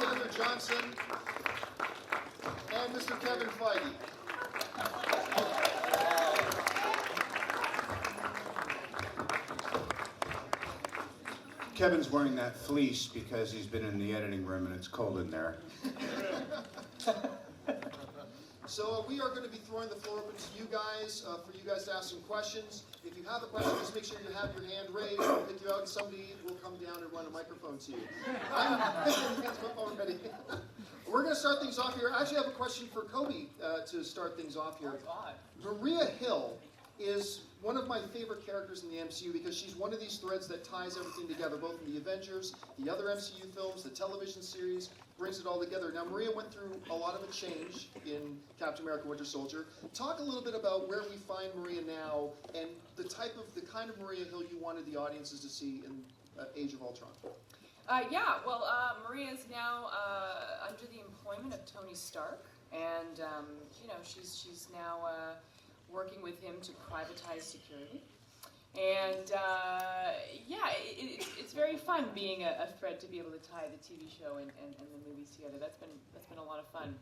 Alexander Johnson and Mr. Kevin Feige. Kevin's wearing that fleece because he's been in the editing room and it's cold in there. So we are going to be throwing the floor open to you guys, for you guys to ask some questions. If you have a question, just make sure you have your hand raised. We'll pick you out and somebody will come down and run a microphone to you. Hands up already. We're going to start things off here. I actually have a question for Kobe to start things off here. Maria Hill is one of my favorite characters in the MCU because she's one of these threads that ties everything together, both in the Avengers, the other MCU films, the television series, brings it all together. Now, Maria went through a lot of a change in Captain America: Winter Soldier. Talk a little bit about where we find Maria now and the kind of Maria Hill you wanted the audiences to see in Age of Ultron. Maria is now under the employment of Tony Stark, and she's now working with him to privatize security. And it's very fun being a thread to be able to tie the TV show and the movies together. That's been a lot of fun.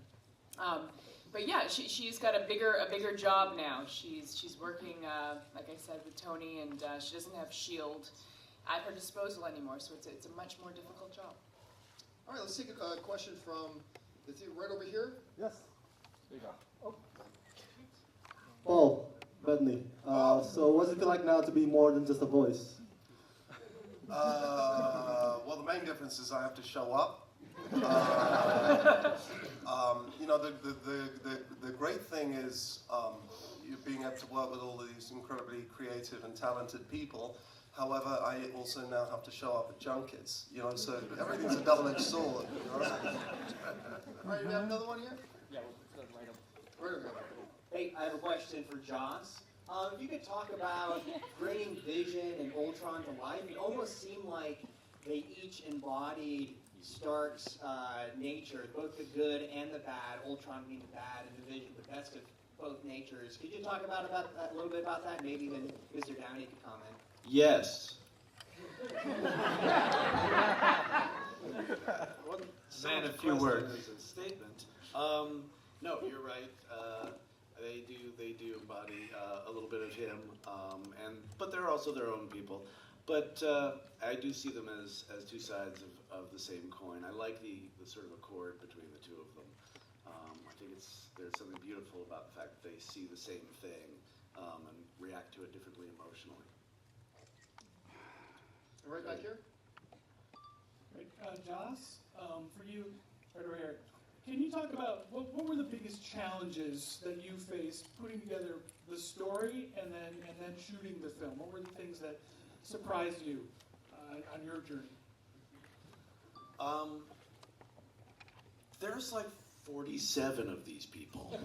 She's got a bigger job now. She's working, like I said, with Tony, and she doesn't have S.H.I.E.L.D. at her disposal anymore. So it's a much more difficult job. All right, let's take a question from the team right over here. Yes. There you go. Oh. Paul, Bettany. So what's it feel like now to be more than just a voice? Well, the main difference is I have to show up. The great thing is you being able to work with all these incredibly creative and talented people. However, I also now have to show up at junkets, so everything's a double-edged sword. All right, you have another one here? Yeah, we'll go right over. Right over. Hey, I have a question for Joss. If you could talk about bringing Vision and Ultron to life, it almost seemed like they each embodied Stark's nature, both the good and the bad, Ultron being the bad and the Vision the best of both natures. Could you talk about that, a little bit about that? Maybe even Mr. Downey could comment. Yes. Man, a few words. A statement. No, you're right. They do embody a little bit of him, but they're also their own people. But I do see them as two sides of the same coin. I like the sort of accord between the two of them. I think there's something beautiful about the fact that they see the same thing and react to it differently emotionally. Right back here. Right, Joss, for you, right over here. Can you talk about what were the biggest challenges that you faced putting together the story and then shooting the film? What were the things that surprised you on your journey? There's like 47 of these people.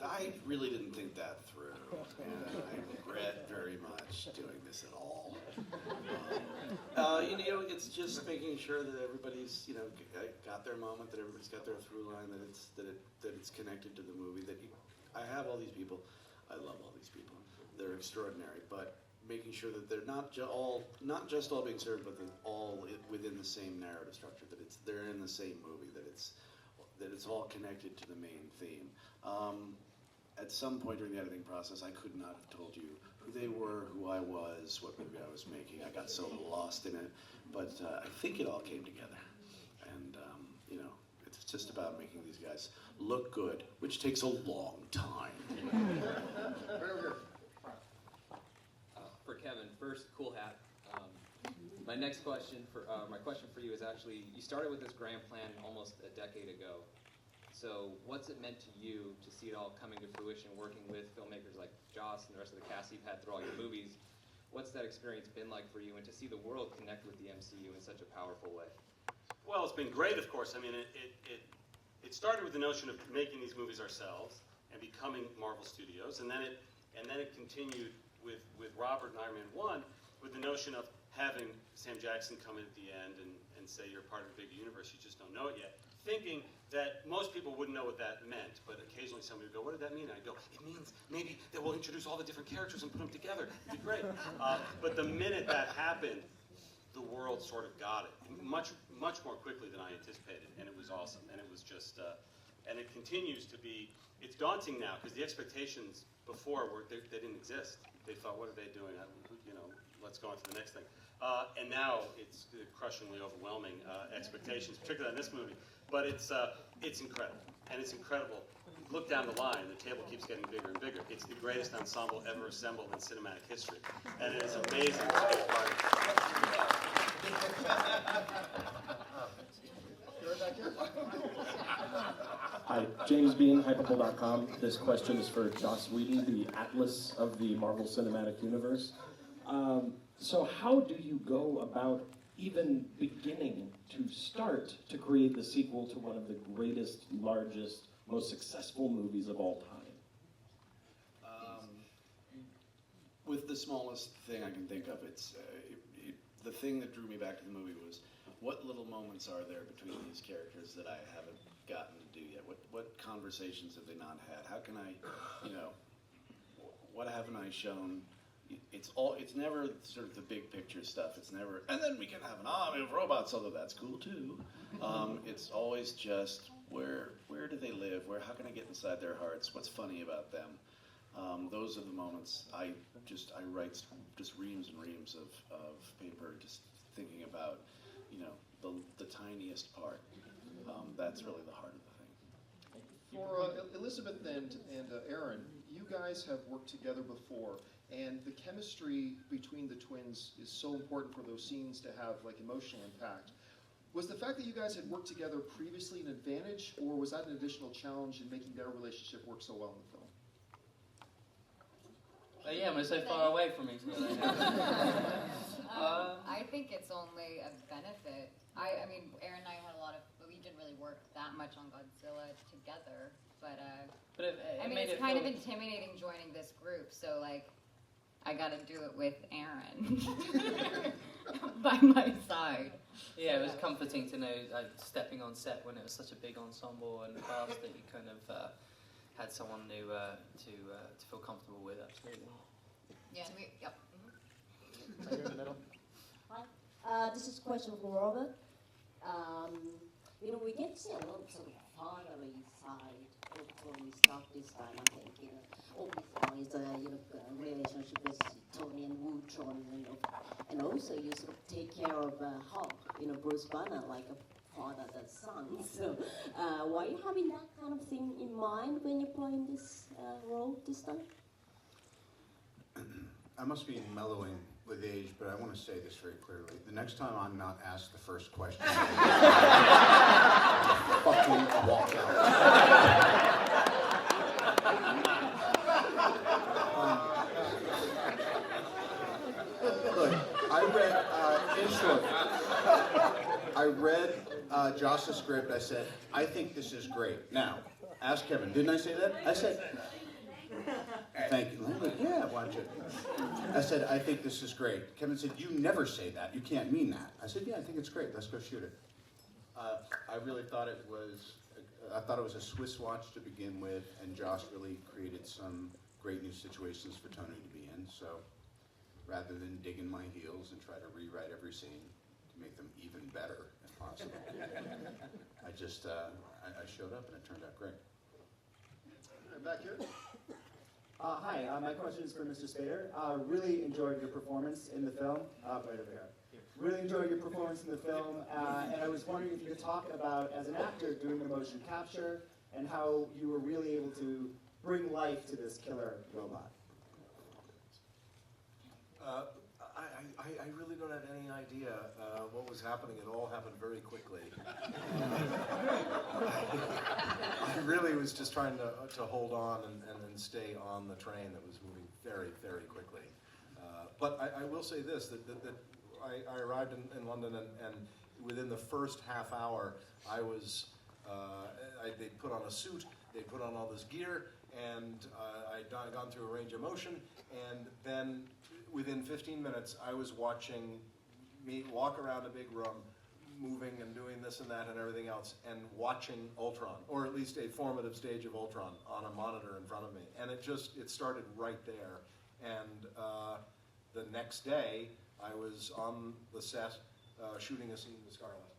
I really didn't think that through, and I regret very much doing this at all. It's just making sure that everybody's, got their moment, that everybody's got their through line, that it's connected to the movie. I have all these people. I love all these people. They're extraordinary, but making sure that they're not just all being served, but they're all within the same narrative structure. That they're in the same movie. That it's all connected to the main theme. At some point during the editing process, I could not have told you who they were, who I was, what movie I was making. I got so lost in it, but I think it all came together. And, it's just about making these guys look good, which takes a long time. Right over here. For Kevin, first, cool hat. My question for you is actually, you started with this grand plan almost a decade ago. So what's it meant to you to see it all coming to fruition, working with filmmakers like Joss and the rest of the cast you've had through all your movies? What's that experience been like for you, and to see the world connect with the MCU in such a powerful way? Well, it's been great, of course. I mean, it started with the notion of making these movies ourselves and becoming Marvel Studios, and then it continued with Robert and Iron Man 1 with the notion of having Sam Jackson come in at the end and say you're part of a big universe, you just don't know it yet. Thinking that most people wouldn't know what that meant, but occasionally somebody would go, what did that mean? And I'd go, it means maybe that we'll introduce all the different characters and put them together. It'd be great. But the minute that happened, the world sort of got it. Much much more quickly than I anticipated, and it was awesome. And it was just, and it continues to be. It's daunting now because the expectations before were they didn't exist. They thought, what are they doing? Let's go on to the next thing. And now it's crushingly overwhelming expectations, particularly on this movie. But it's incredible, and it's incredible. Look down the line, the table keeps getting bigger and bigger. It's the greatest ensemble ever assembled in cinematic history, and it is amazing to be a part of Hi, James Bean, Hypable.com. This question is for Joss Whedon, the Atlas of the Marvel Cinematic Universe. So how do you go about even beginning to start to create the sequel to one of the greatest, largest, most successful movies of all time? With the smallest thing I can think of, it's the thing that drew me back to the movie was what little moments are there between these characters that I haven't gotten to do yet? What conversations have they not had? How can I, what haven't I shown? It's never sort of the big picture stuff. It's never, and then we can have an army of robots, although that's cool too. It's always just where do they live? How can I get inside their hearts? What's funny about them? Those are the moments I write just reams and reams of paper, just thinking about, the tiniest part. That's really the heart of the thing. For Elizabeth and Aaron, you guys have worked together before, and the chemistry between the twins is so important for those scenes to have like emotional impact. Was the fact that you guys had worked together previously an advantage, or was that an additional challenge in making their relationship work so well in the film? Yeah, we're so far away from each other. I think it's only a benefit. I mean, Aaron and I had we didn't really work that much on Godzilla together, but it's kind of intimidating joining this group, so like, I gotta do it with Aaron by my side. Yeah, it was comforting to know, stepping on set when it was such a big ensemble and cast, that you kind of had someone to feel comfortable with, absolutely. Yeah, yep. Right here in the middle. Hi, this is a question for Robert. We get to see a lot of sort of fatherly side of Tony Stark this time, I think. Obviously, it's a relationship with Tony and Ultron, and also you sort of take care of Hulk, Bruce Banner, like a father does son. So, were you having that kind of thing in mind when you're playing this role this time? I must be mellowing with age, but I want to say this very clearly. The next time I'm not asked the first question, fucking walk out. Look, I read Joss's script. I said, I think this is great. Now, ask Kevin. Didn't I say that? I said, thank you. Like, yeah, watch it. I said, I think this is great. Kevin said, you never say that. You can't mean that. I said, yeah, I think it's great. Let's go shoot it. I really thought it was a Swiss watch to begin with, and Joss really created some great new situations for Tony to be in. So rather than dig in my heels and try to rewrite every scene to make them even better, if possible, I just I showed up and it turned out great. Back here. Hi, my question is for Mr. Spader. Really enjoyed your performance in the film. Right over here. Really enjoyed your performance in the film, and I was wondering if you could talk about, as an actor, doing the motion capture, and how you were really able to bring life to this killer robot. I really don't have any idea what was happening. It all happened very quickly. I really was just trying to hold on and stay on the train that was moving very, very quickly. But I will say this, that I arrived in London, and within the first half hour, they put on a suit, they put on all this gear, and I'd gone through a range of motion, and then within 15 minutes, I was watching me walk around a big room, moving and doing this and that and everything else, and watching Ultron, or at least a formative stage of Ultron on a monitor in front of me. And it started right there. And the next day, I was on the set shooting a scene with Scarlett.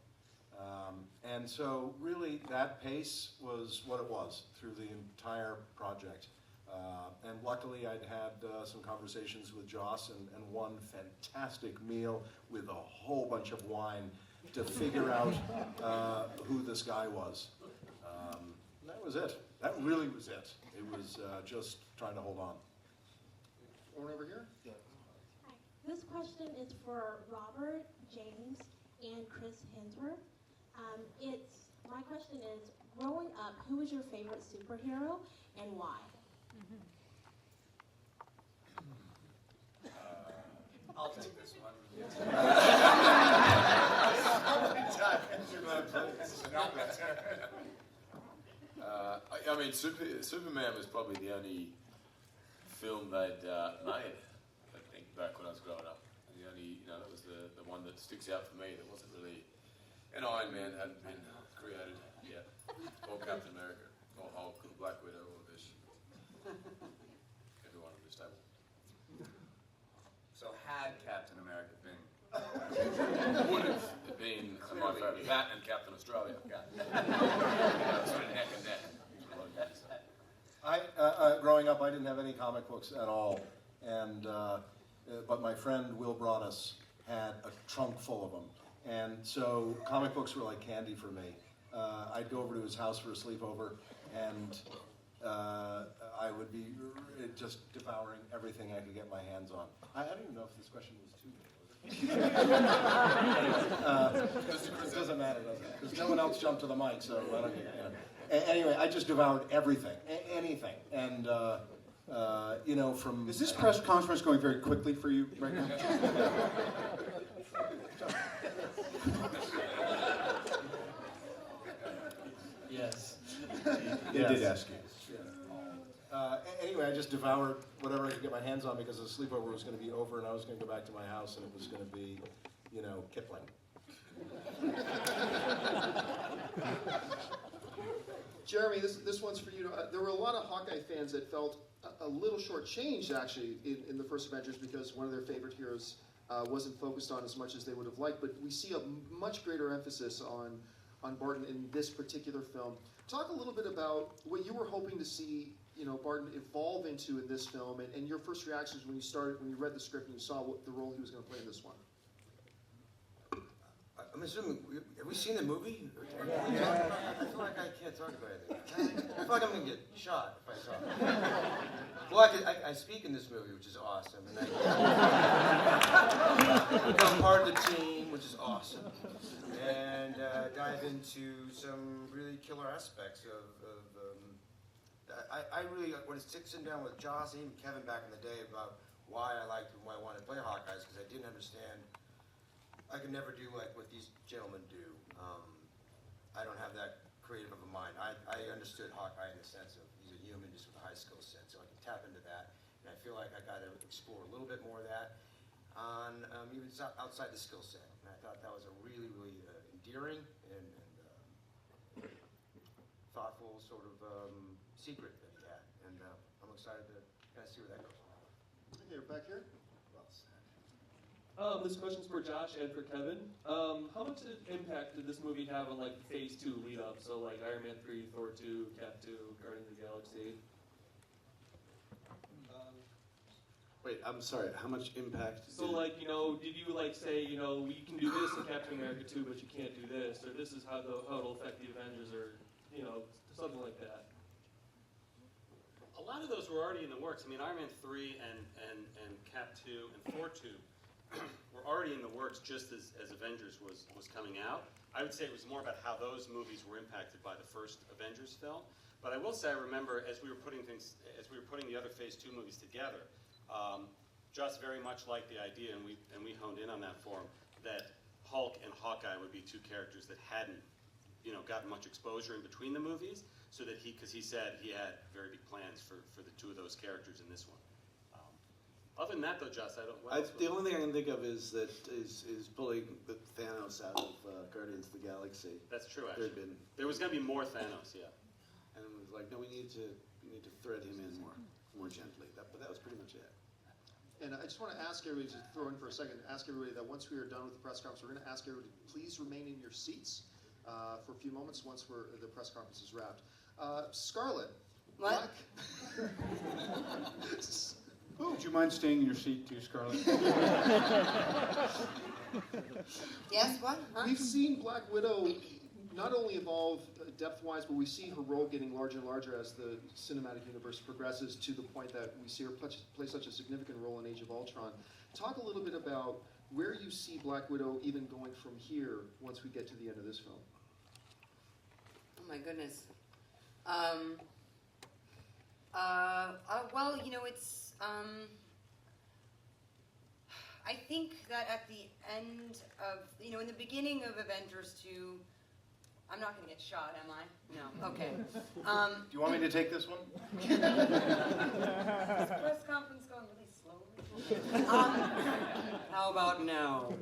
And so really that pace was what it was through the entire project. And luckily I'd had some conversations with Joss and one fantastic meal with a whole bunch of wine to figure out who this guy was. That was it. That really was it. It was just trying to hold on. One over here? Hi. This question is for Robert, James, and Chris Hemsworth. My question is, growing up, who was your favorite superhero and why? I'll take this one. I mean, Superman was probably the only film they'd made, I think, back when I was growing up. The only, that was the one that sticks out for me. That wasn't really, and Iron Man hadn't been created yet, or Captain America, or Hulk, or Black Widow, or Vision. Everyone on this table. So had Captain America been would have been my favourite. That and Captain Australia. Sort of neck and neck. Growing up, I didn't have any comic books at all, and but my friend Will Broaddus had a trunk full of them, and so comic books were like candy for me. I'd go over to his house for a sleepover, and I would be just devouring everything I could get my hands on. I don't even know if this question was too big. It doesn't matter, does it? Because no one else jumped to the mic, so I don't care. Anyway, I just devoured everything, anything, and from. Is this press conference going very quickly for you right now? Yes. They did ask you. Anyway, I just devoured whatever I could get my hands on because the sleepover was going to be over and I was going to go back to my house and it was going to be, Kipling. Jeremy, this one's for you. There were a lot of Hawkeye fans that felt a little shortchanged, actually, in the first Avengers because one of their favorite heroes wasn't focused on as much as they would have liked. But we see a much greater emphasis on Barton in this particular film. Talk a little bit about what you were hoping to see, Barton evolve into in this film, and your first reactions when you read the script and you saw the role he was going to play in this one. I'm assuming, have we seen the movie? Yeah. I feel like I can't talk about it. I feel like I'm going to get shot if I saw it. Well, I speak in this movie, which is awesome. And I become part of the team, which is awesome. And dive into some really killer aspects of I really, when it sits down with Joss and even Kevin back in the day about why I liked and why I wanted to play Hawkeyes, because I didn't understand. I could never do like what these gentlemen do. I don't have that creative of a mind. I understood Hawkeye in the sense of he's a human just with a high skill set, so I can tap into that. And I feel like I got to explore a little bit more of that on even outside the skill set. And I thought that was a really, really endearing and thoughtful sort of secret that he had. And I'm excited to kind of see where that goes. Okay, back here. This question's for Josh and for Kevin. How much impact did this movie have on like Phase 2 lead up? So like Iron Man 3, Thor 2, Cap 2, Guardians of the Galaxy. Wait, I'm sorry. How much impact? So like did you like say we can do this in Captain America 2, but you can't do this, or this is how it'll affect the Avengers, or something like that? A lot of those were already in the works. I mean, Iron Man 3 and Cap 2 and Thor 2 were already in the works just as Avengers was coming out. I would say it was more about how those movies were impacted by the first Avengers film. But I will say I remember as we were putting the other Phase 2 movies together, Joss very much liked the idea, and we honed in on that for him, that Hulk and Hawkeye would be two characters that hadn't gotten much exposure in between the movies, so that because he said he had very big plans for the two of those characters in this one. Other than that, though, Joss, the only thing I can think of is pulling the Thanos out of Guardians of the Galaxy. That's true. Actually, there was going to be more Thanos, yeah. And it was like, no, we need to thread him in more gently. But that was pretty much it. And I just want to ask everybody to throw in for a second. Ask everybody that once we are done with the press conference, we're going to ask everybody to please remain in your seats. for a few moments once the press conference is wrapped. Scarlett. What? Would you mind staying in your seat too, Scarlett? Yes, what? Huh? We've seen Black Widow not only evolve depth-wise, but we see her role getting larger and larger as the cinematic universe progresses to the point that we see her play such a significant role in Age of Ultron. Talk a little bit about where you see Black Widow even going from here once we get to the end of this film. Oh my goodness. Well, it's, I think that at the end of, in the beginning of Avengers 2, I'm not going to get shot, am I? No. Okay. Do you want me to take this one? Is the press conference going really slowly? How about now?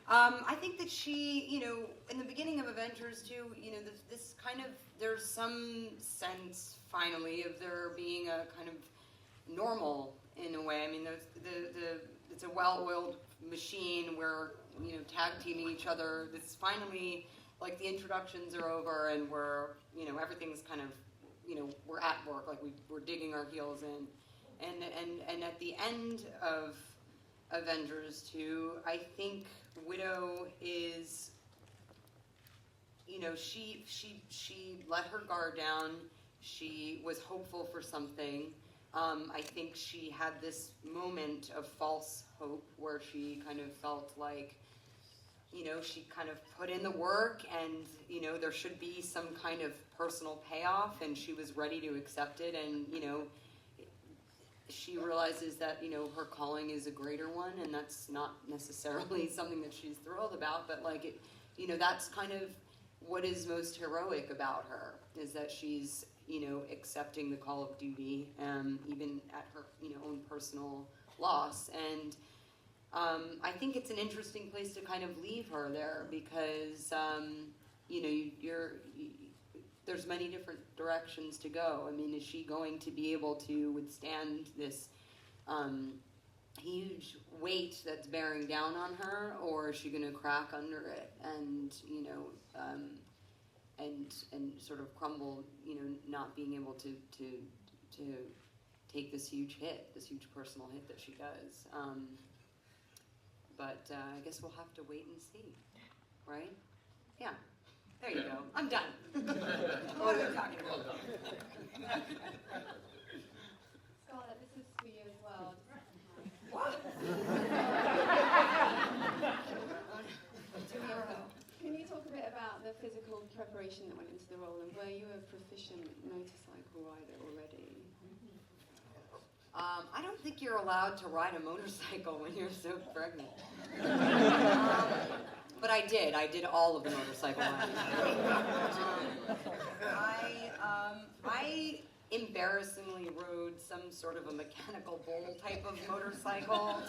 I think that she, in the beginning of Avengers 2, this kind of, there's some sense, finally, of there being a kind of normal, in a way. I mean, it's a well-oiled machine where, tag teaming each other. It's finally, like, the introductions are over and we're, everything's kind of, we're at work, like we're digging our heels in. And at the end of Avengers 2, I think Widow is, she let her guard down. She was hopeful for something. I think she had this moment of false hope where she kind of felt like, she kind of put in the work and, there should be some kind of personal payoff, and she was ready to accept it. And, she realizes that, her calling is a greater one, and that's not necessarily something that she's thrilled about, but like that's kind of what is most heroic about her, is that she's, accepting the call of duty, even at her, own personal loss. And I think it's an interesting place to kind of leave her there, because, there's many different directions to go. I mean, is she going to be able to withstand this huge weight that's bearing down on her, or is she going to crack under it and, and sort of crumble, not being able to take this huge hit, this huge personal hit that she does. But I guess we'll have to wait and see, right? Yeah. There you go. I'm done. What are we talking about? Scarlett, this is for you as well. What? Can you talk a bit about the physical preparation that went into the role, and were you a proficient motorcycle rider already? I don't think you're allowed to ride a motorcycle when you're so pregnant. But I did. I did all of the motorcycle riding. I embarrassingly rode some sort of a mechanical bull type of motorcycle,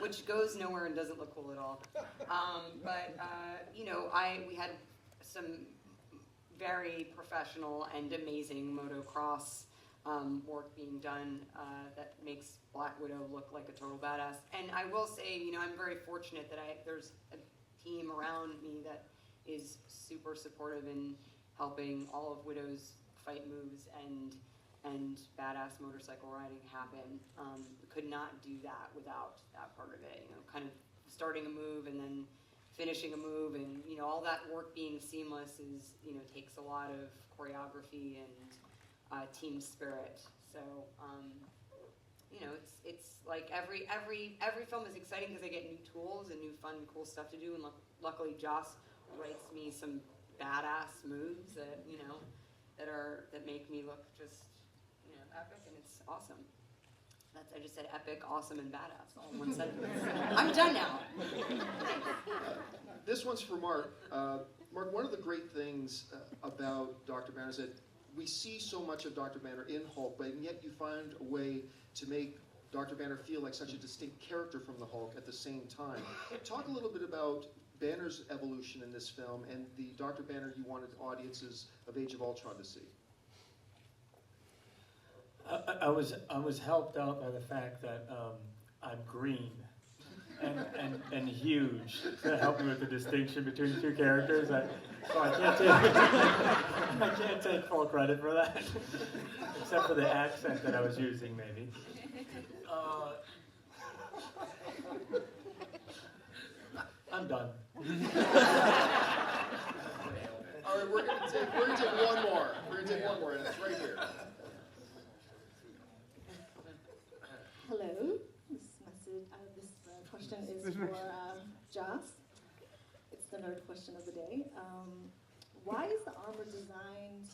which goes nowhere and doesn't look cool at all. We had some very professional and amazing motocross work being done that makes Black Widow look like a total badass. And I will say, I'm very fortunate that there's a team around me that is super supportive in helping all of Widow's fight moves and badass motorcycle riding happen. Could not do that without that part of it. Kind of starting a move and then finishing a move, and all that work being seamless is takes a lot of choreography and team spirit. So it's like every film is exciting because I get new tools and new fun, cool stuff to do, and luckily Joss writes me some badass moves that that make me look just epic, and it's awesome. I just said epic, awesome, and badass all in one sentence. I'm done now. This one's for Mark. Mark, one of the great things about Dr. Banner is that we see so much of Dr. Banner in Hulk, but yet you find a way to make Dr. Banner feel like such a distinct character from the Hulk at the same time. Talk a little bit about Banner's evolution in this film and the Dr. Banner you wanted audiences of Age of Ultron to see. I was helped out by the fact that I'm green. and huge to help me with the distinction between the two characters. So I can't take full credit for that, except for the accent that I was using, maybe. I'm done. All right, we're gonna take one more. We're gonna take one more, and it's right here. Hello. This question is for Joss. It's the nerd question of the day. Why is the armor designed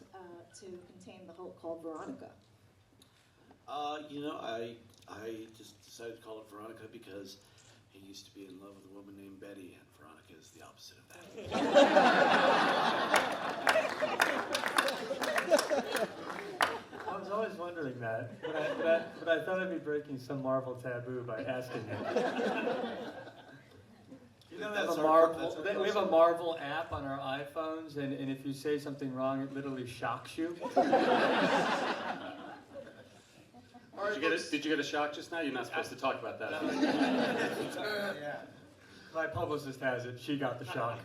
to contain the Hulk called Veronica? I just decided to call it Veronica because he used to be in love with a woman named Betty, and Veronica is the opposite of that. I was always wondering that, but I thought I'd be breaking some Marvel taboo by asking it. You know, we have a Marvel app on our iPhones, and if you say something wrong, it literally shocks you. Did you get a shock just now? You're not supposed to talk about that. My publicist has it. She got the shock.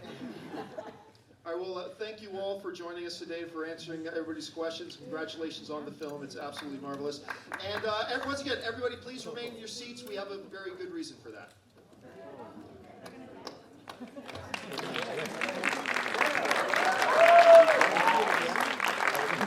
All right, well, thank you all for joining us today, for answering everybody's questions. Congratulations on the film. It's absolutely marvelous. And once again, everybody, please remain in your seats. We have a very good reason for that.